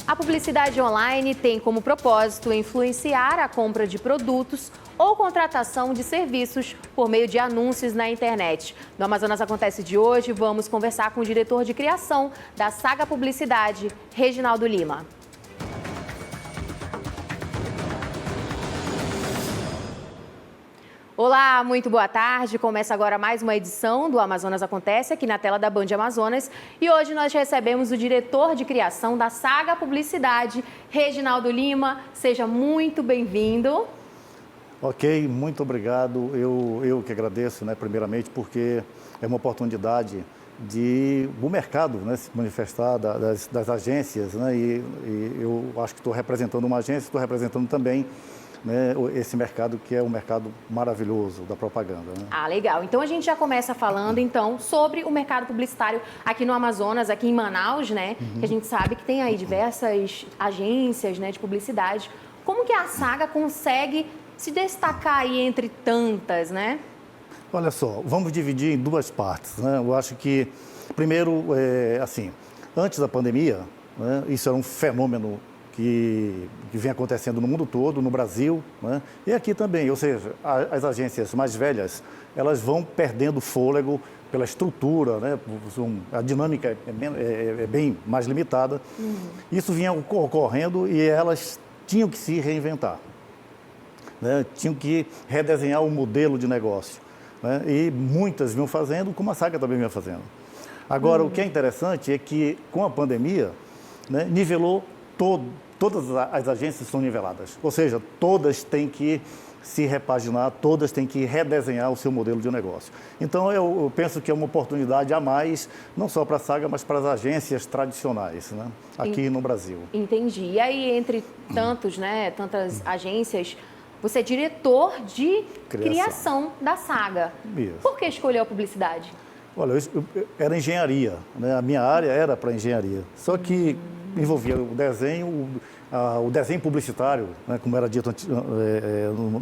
A publicidade online tem como propósito influenciar a compra de produtos ou contratação de serviços por meio de anúncios na internet. No Amazonas Acontece de hoje, vamos conversar com o diretor de criação da Saga Publicidade, Reginaldo Lima. Olá, muito boa tarde. Começa agora mais uma edição do Amazonas Acontece aqui na tela da Band Amazonas. E hoje nós recebemos o diretor de criação da Saga Publicidade, Reginaldo Lima. Seja muito bem-vindo. Ok, muito obrigado. Eu que agradeço, primeiramente, porque é uma oportunidade do mercado, se manifestar, das agências, e eu acho que estou representando uma agência, estou representando também esse mercado que é um mercado maravilhoso da propaganda. Ah, legal. Então a gente já começa falando sobre o mercado publicitário aqui no Amazonas, aqui em Manaus, que a gente sabe que tem aí diversas agências, de publicidade. Como que a Saga consegue se destacar aí entre tantas, Olha só, vamos dividir em duas partes, Eu acho que, primeiro, antes da pandemia, isso era um fenômeno que vem acontecendo no mundo todo, no Brasil, e aqui também, ou seja, as agências mais velhas, elas vão perdendo fôlego pela estrutura, a dinâmica é bem mais limitada. Isso vinha ocorrendo e elas tinham que se reinventar, tinham que redesenhar o modelo de negócio, e muitas vinham fazendo, como a Saga também vinha fazendo. Agora, o que é interessante é que, com a pandemia, nivelou todas as agências são niveladas, ou seja, todas têm que se repaginar, todas têm que redesenhar o seu modelo de negócio. Então, eu penso que é uma oportunidade a mais, não só para a Saga, mas para as agências tradicionais, aqui no Brasil. Entendi. E aí, entre tantas agências, você é diretor de criação da Saga. Isso. Por que escolheu a publicidade? Olha, era engenharia, A minha área era para engenharia, só que envolvia o desenho publicitário, como era dito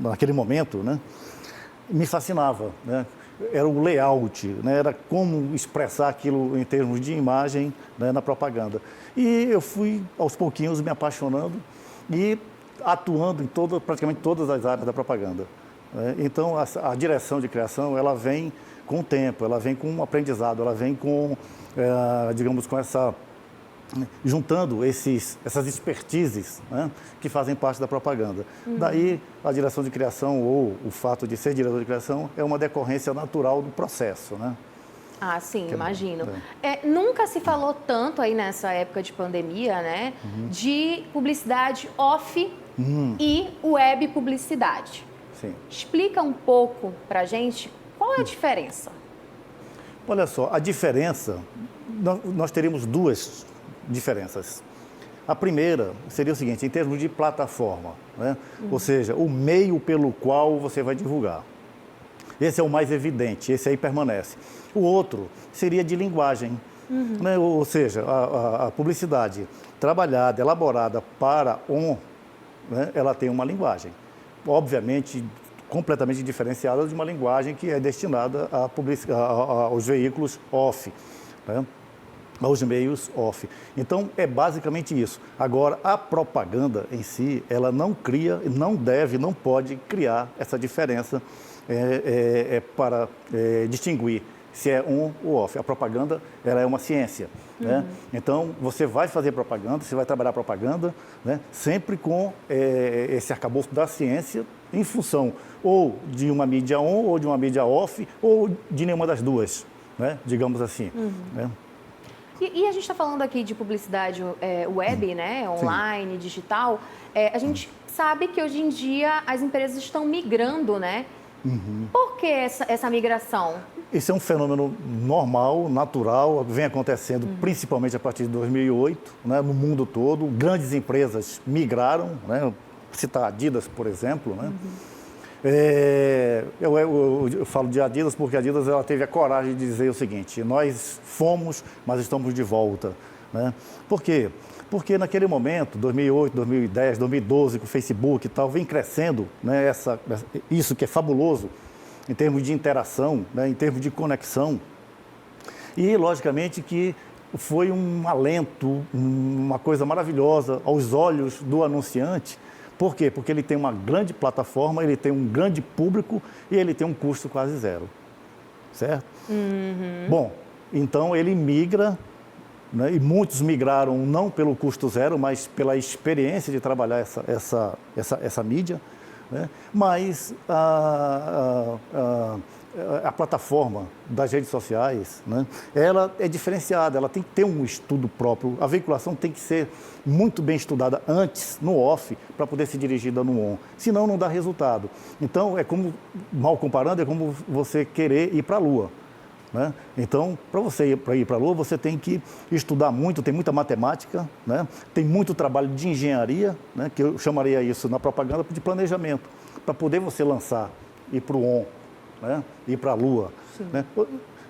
naquele momento, me fascinava, Era o layout, era como expressar aquilo em termos de imagem, na propaganda. E eu fui, aos pouquinhos, me apaixonando e atuando em praticamente todas as áreas da propaganda. Então, a direção de criação, ela vem com o tempo, ela vem com um aprendizado, ela vem com, digamos, com juntando essas expertises que fazem parte da propaganda. Daí, a direção de criação ou o fato de ser diretor de criação é uma decorrência natural do processo, Ah, sim, imagino. Nunca se falou tanto aí nessa época de pandemia, de publicidade off e web publicidade. Sim. Explica um pouco para a gente qual é a diferença. Olha só, a diferença, nós teríamos duas diferenças. A primeira seria o seguinte, em termos de plataforma, ou seja, o meio pelo qual você vai divulgar. Esse é o mais evidente, esse aí permanece. O outro seria de linguagem, ou seja, a publicidade trabalhada, elaborada para ela tem uma linguagem, obviamente completamente diferenciada de uma linguagem que é destinada aos veículos off, aos meios off. Então, é basicamente isso. Agora, a propaganda em si, ela não cria, não deve, não pode criar essa diferença para distinguir se é on ou off. A propaganda, ela é uma ciência, Então, você vai fazer propaganda, você vai trabalhar propaganda, sempre com esse arcabouço da ciência em função ou de uma mídia on ou de uma mídia off ou de nenhuma das duas, digamos assim. E a gente está falando aqui de publicidade web, online, digital. A gente sabe que hoje em dia as empresas estão migrando, Por que essa migração? Esse é um fenômeno normal, natural, vem acontecendo principalmente a partir de 2008, no mundo todo. Grandes empresas migraram, citar a Adidas, por exemplo, Eu falo de Adidas porque a Adidas ela teve a coragem de dizer o seguinte: nós fomos, mas estamos de volta. Por quê? Porque naquele momento, 2008, 2010, 2012, com o Facebook e tal, vem crescendo isso que é fabuloso em termos de interação, em termos de conexão. E, logicamente, que foi um alento, uma coisa maravilhosa aos olhos do anunciante. Por quê? Porque ele tem uma grande plataforma, ele tem um grande público e ele tem um custo quase zero. Certo? Bom, então ele migra, né, e muitos migraram não pelo custo zero, mas pela experiência de trabalhar essa mídia, né? Mas a plataforma das redes sociais, né, ela é diferenciada, ela tem que ter um estudo próprio, a veiculação tem que ser muito bem estudada antes, no off, para poder ser dirigida no on, senão não dá resultado. Então, é como, mal comparando, é como você querer ir para a Lua. Né? Então, para você ir para a Lua, você tem que estudar muito, tem muita matemática, né? Tem muito trabalho de engenharia, né? Que eu chamaria isso na propaganda de planejamento, para poder você lançar, ir para o on, né? Ir para a Lua. Né?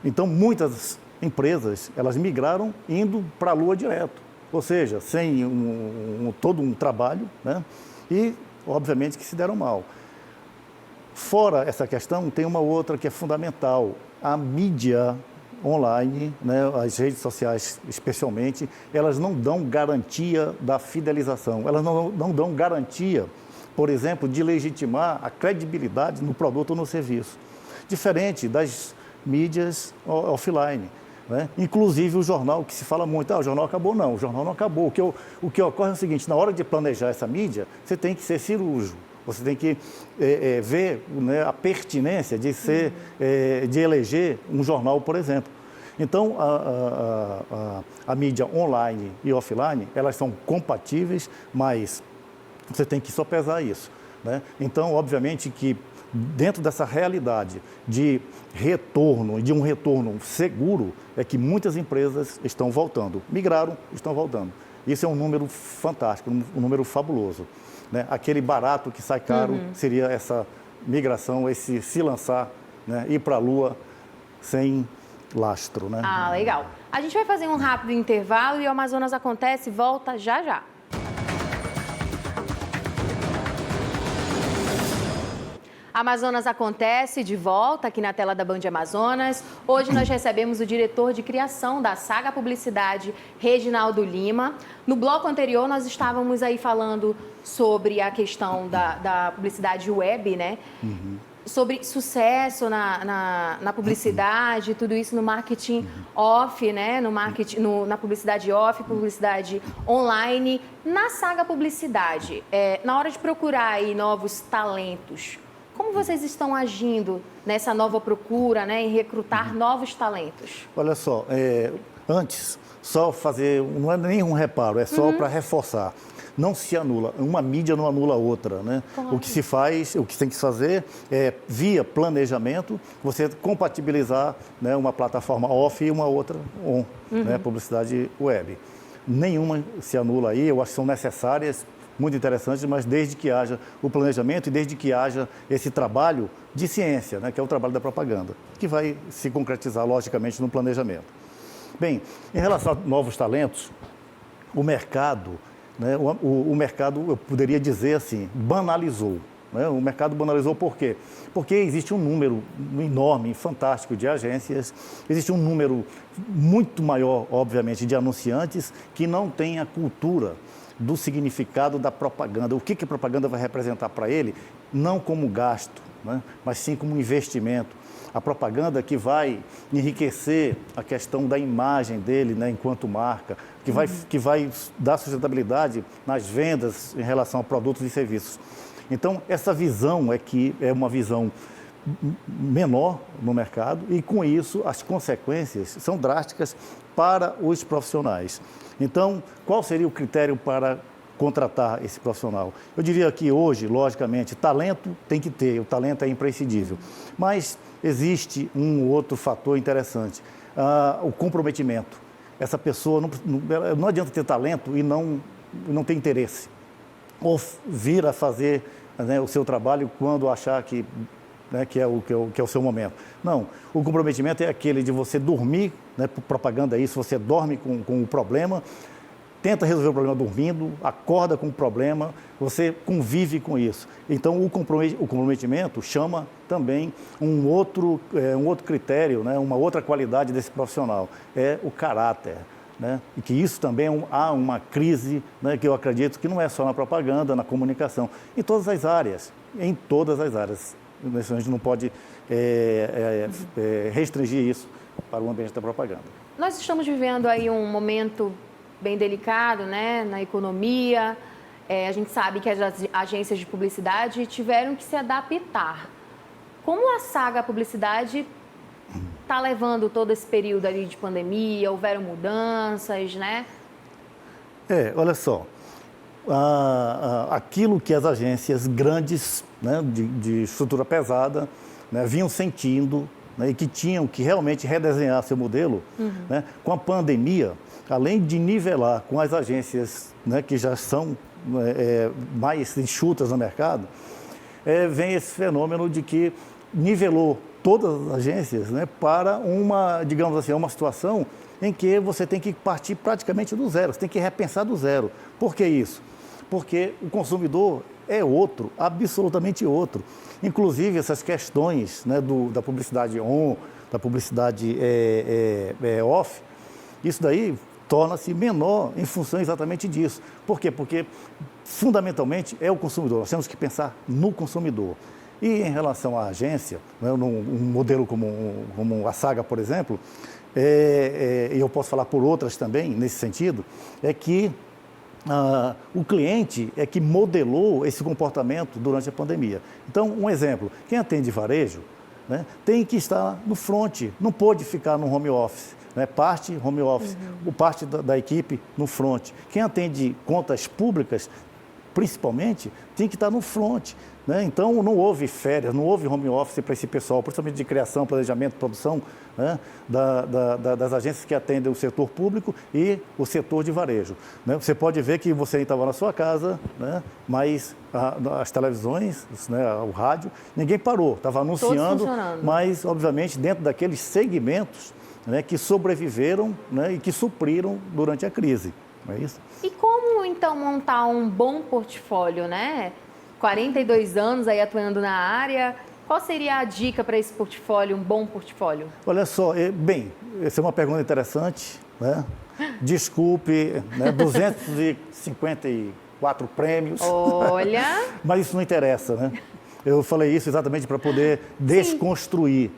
Então, muitas empresas, elas migraram indo para a Lua direto, ou seja, sem todo um trabalho, né? E, obviamente, que se deram mal. Fora essa questão, tem uma outra que é fundamental. A mídia online, né, as redes sociais especialmente, elas não dão garantia da fidelização, elas não dão garantia, por exemplo, de legitimar a credibilidade no produto ou no serviço. Diferente das mídias offline. Né? Inclusive o jornal, que se fala muito, o jornal acabou. Não, o jornal não acabou. O que ocorre é o seguinte, na hora de planejar essa mídia, você tem que ser cirúrgico. Você tem que ver, né, a pertinência de de eleger um jornal, por exemplo. Então, a mídia online e offline, elas são compatíveis, mas você tem que sopesar isso. Né? Então, obviamente que dentro dessa realidade de retorno, de um retorno seguro, é que muitas empresas estão voltando. Migraram, estão voltando. Isso é um número fantástico, um número fabuloso. Né? Aquele barato que sai caro seria essa migração, esse se lançar, né? Ir para a Lua sem lastro. Né? Ah, legal. A gente vai fazer um rápido intervalo e o Amazonas Acontece volta já já. Amazonas Acontece, de volta aqui na tela da Band Amazonas. Hoje nós recebemos o diretor de criação da Saga Publicidade, Reginaldo Lima. No bloco anterior nós estávamos aí falando sobre a questão da publicidade web, né? Sobre sucesso na publicidade, tudo isso no marketing off, né? Na publicidade off, publicidade online. Na Saga Publicidade, na hora de procurar aí novos talentos, como vocês estão agindo nessa nova procura, né, em recrutar novos talentos? Olha só, antes, só fazer, não é nenhum reparo, é só para reforçar. Não se anula, uma mídia não anula a outra, né? Claro. O que se faz, o que tem que fazer é, via planejamento, você compatibilizar, né, uma plataforma off e uma outra on, né, publicidade web. Nenhuma se anula aí, eu acho que são necessárias, muito interessantes, mas desde que haja o planejamento e desde que haja esse trabalho de ciência, né, que é o trabalho da propaganda, que vai se concretizar, logicamente, no planejamento. Bem, em relação a novos talentos, o mercado, né, o mercado, eu poderia dizer assim, banalizou. Né? O mercado banalizou por quê? Porque existe um número enorme, fantástico de agências, existe um número muito maior, obviamente, de anunciantes que não têm a cultura do significado da propaganda. O que a propaganda vai representar para ele, não como gasto, né, mas sim como investimento. A propaganda que vai enriquecer a questão da imagem dele, né, enquanto marca, que vai dar sustentabilidade nas vendas em relação a produtos e serviços. Então, essa visão é uma visão menor no mercado e, com isso, as consequências são drásticas para os profissionais. Então, qual seria o critério para contratar esse profissional? Eu diria que hoje, logicamente, talento tem que ter, o talento é imprescindível. Mas existe um outro fator interessante, o comprometimento. Essa pessoa, não adianta ter talento e não ter interesse. Ou vir a fazer, né, o seu trabalho quando achar que, né, que é o seu momento. Não, o comprometimento é aquele de você dormir, né, propaganda é isso, você dorme com o problema, tenta resolver o problema dormindo, acorda com o problema, você convive com isso. Então, o comprometimento chama também um outro critério, né, uma outra qualidade desse profissional, é o caráter. né? E que isso também há uma crise, né, que eu acredito que não é só na propaganda, na comunicação, em todas as áreas, em todas as áreas. A gente não pode restringir isso para o ambiente da propaganda. Nós estamos vivendo aí um momento bem delicado, né, na economia. A gente sabe que as agências de publicidade tiveram que se adaptar. Como a Saga Publicidade está levando todo esse período ali de pandemia? Houveram mudanças, né? Olha só, aquilo que as agências grandes, né, de estrutura pesada, né, vinham sentindo, né, e que tinham que realmente redesenhar seu modelo, né, com a pandemia, além de nivelar com as agências, né, que já são mais enxutas no mercado, vem esse fenômeno de que nivelou todas as agências, né, para uma, digamos assim, uma situação em que você tem que partir praticamente do zero, você tem que repensar do zero. Por que isso? Porque o consumidor é outro, absolutamente outro. Inclusive essas questões, né, da publicidade on, da publicidade off, isso daí torna-se menor em função exatamente disso. Por quê? Porque fundamentalmente é o consumidor, nós temos que pensar no consumidor. E em relação à agência, né, num modelo como a Saga, por exemplo, e eu posso falar por outras também nesse sentido, é que o cliente é que modelou esse comportamento durante a pandemia. Então, um exemplo, quem atende varejo, né, tem que estar no front, não pode ficar no home office, né, parte home office, parte da equipe no front. Quem atende contas públicas, principalmente, tem que estar no front. Né? Então, não houve férias, não houve home office para esse pessoal, principalmente de criação, planejamento, produção, né? Das agências que atendem o setor público e o setor de varejo. Né? Você pode ver que você estava na sua casa, né? Mas as televisões, né? O rádio, ninguém parou, estava anunciando, mas, obviamente, dentro daqueles segmentos, né? Que sobreviveram, né? E que supriram durante a crise. Não é isso? E como, então, montar um bom portfólio, né? 42 anos aí atuando na área, qual seria a dica para esse portfólio, um bom portfólio? Olha só, bem, essa é uma pergunta interessante, né? Desculpe, né? 254 prêmios. Olha! Mas isso não interessa, né? Eu falei isso exatamente para poder desconstruir,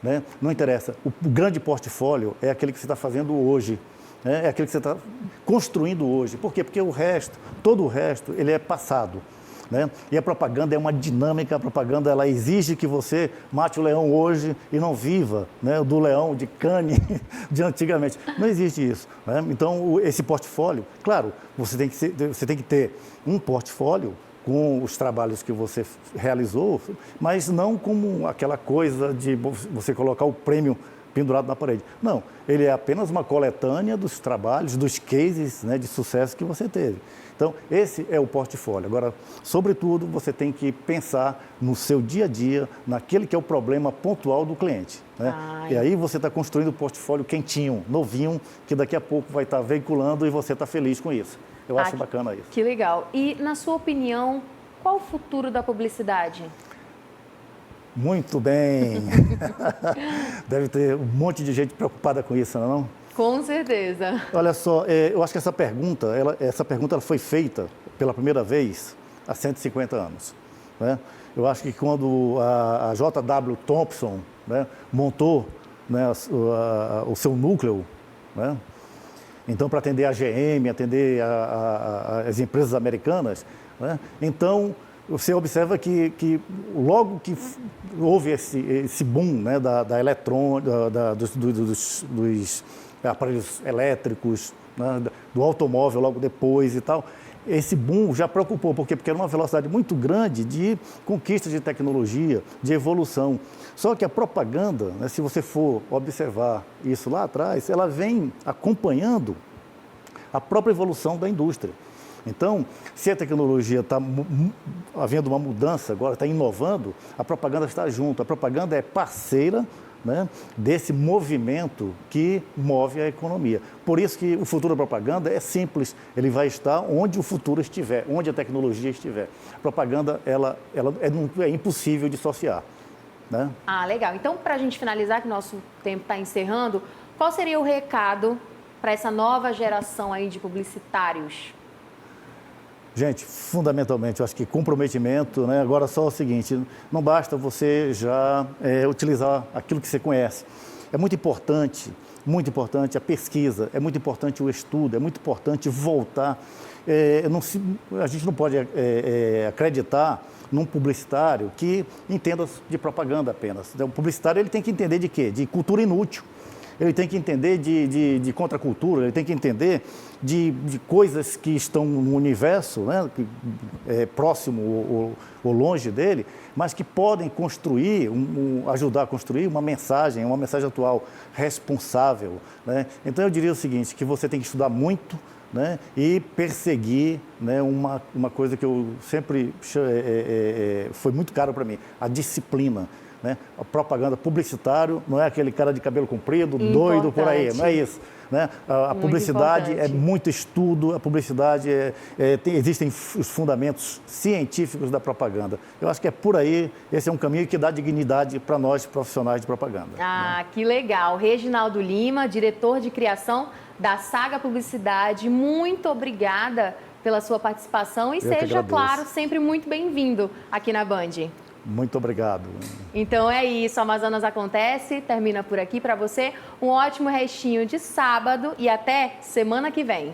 né? Não interessa. O grande portfólio é aquele que você está fazendo hoje. É aquele que você está construindo hoje. Por quê? Porque o resto, todo o resto, ele é passado. Né? E a propaganda é uma dinâmica, a propaganda ela exige que você mate o leão hoje e não viva, né, do leão de Cannes de antigamente. Não existe isso. Né? Então, esse portfólio, claro, você tem que ter um portfólio com os trabalhos que você realizou, mas não como aquela coisa de você colocar o prêmio pendurado na parede. Não, ele é apenas uma coletânea dos trabalhos, dos cases, né, de sucesso que você teve. Então, esse é o portfólio. Agora, sobretudo, você tem que pensar no seu dia a dia, naquele que é o problema pontual do cliente. Né? E aí você está construindo um portfólio quentinho, novinho, que daqui a pouco vai estar veiculando e você está feliz com isso. Eu acho bacana isso. Que legal. E, na sua opinião, qual o futuro da publicidade? Muito bem. Deve ter um monte de gente preocupada com isso, não é? Com certeza. Olha só, eu acho que essa pergunta ela foi feita pela primeira vez há 150 anos. Né? Eu acho que quando a J.W. Thompson, né, montou, né, o seu núcleo, né, então para atender a GM, atender as empresas americanas, né, então você observa que logo que houve esse boom, né, da eletrônica, dos aparelhos elétricos, né, do automóvel logo depois e tal, esse boom já preocupou. Por quê? Porque era uma velocidade muito grande de conquista de tecnologia, de evolução. Só que a propaganda, né, se você for observar isso lá atrás, ela vem acompanhando a própria evolução da indústria. Então, se a tecnologia está havendo uma mudança agora, está inovando, a propaganda está junto. A propaganda é parceira, né, desse movimento que move a economia. Por isso que o futuro da propaganda é simples, ele vai estar onde o futuro estiver, onde a tecnologia estiver. A propaganda ela é impossível dissociar. Né? Legal. Então, para a gente finalizar, que nosso tempo está encerrando, qual seria o recado para essa nova geração aí de publicitários? Gente, fundamentalmente, eu acho que comprometimento, né? Agora só o seguinte, não basta você já utilizar aquilo que você conhece. É muito importante a pesquisa, é muito importante o estudo, é muito importante voltar. A gente não pode acreditar num publicitário que entenda de propaganda apenas. Então, o publicitário ele tem que entender de quê? De cultura inútil. Ele tem que entender de contracultura, ele tem que entender de coisas que estão no universo, né, próximo ou longe dele, mas que podem construir, ajudar a construir uma mensagem atual responsável, né? Então eu diria o seguinte, que você tem que estudar muito, né, e perseguir, né, uma coisa que eu sempre foi muito caro para mim, a disciplina. Né? A propaganda publicitário não é aquele cara de cabelo comprido, doido por aí, não é isso. Né? A publicidade é muito estudo, a publicidade existem os fundamentos científicos da propaganda. Eu acho que é por aí, esse é um caminho que dá dignidade para nós profissionais de propaganda. Ah, né? Que legal. Reginaldo Lima, diretor de criação da Saga Publicidade, muito obrigada pela sua participação e seja, claro, sempre muito bem-vindo aqui na Band. Muito obrigado. Então é isso, Amazonas Acontece, termina por aqui para você. Um ótimo restinho de sábado e até semana que vem.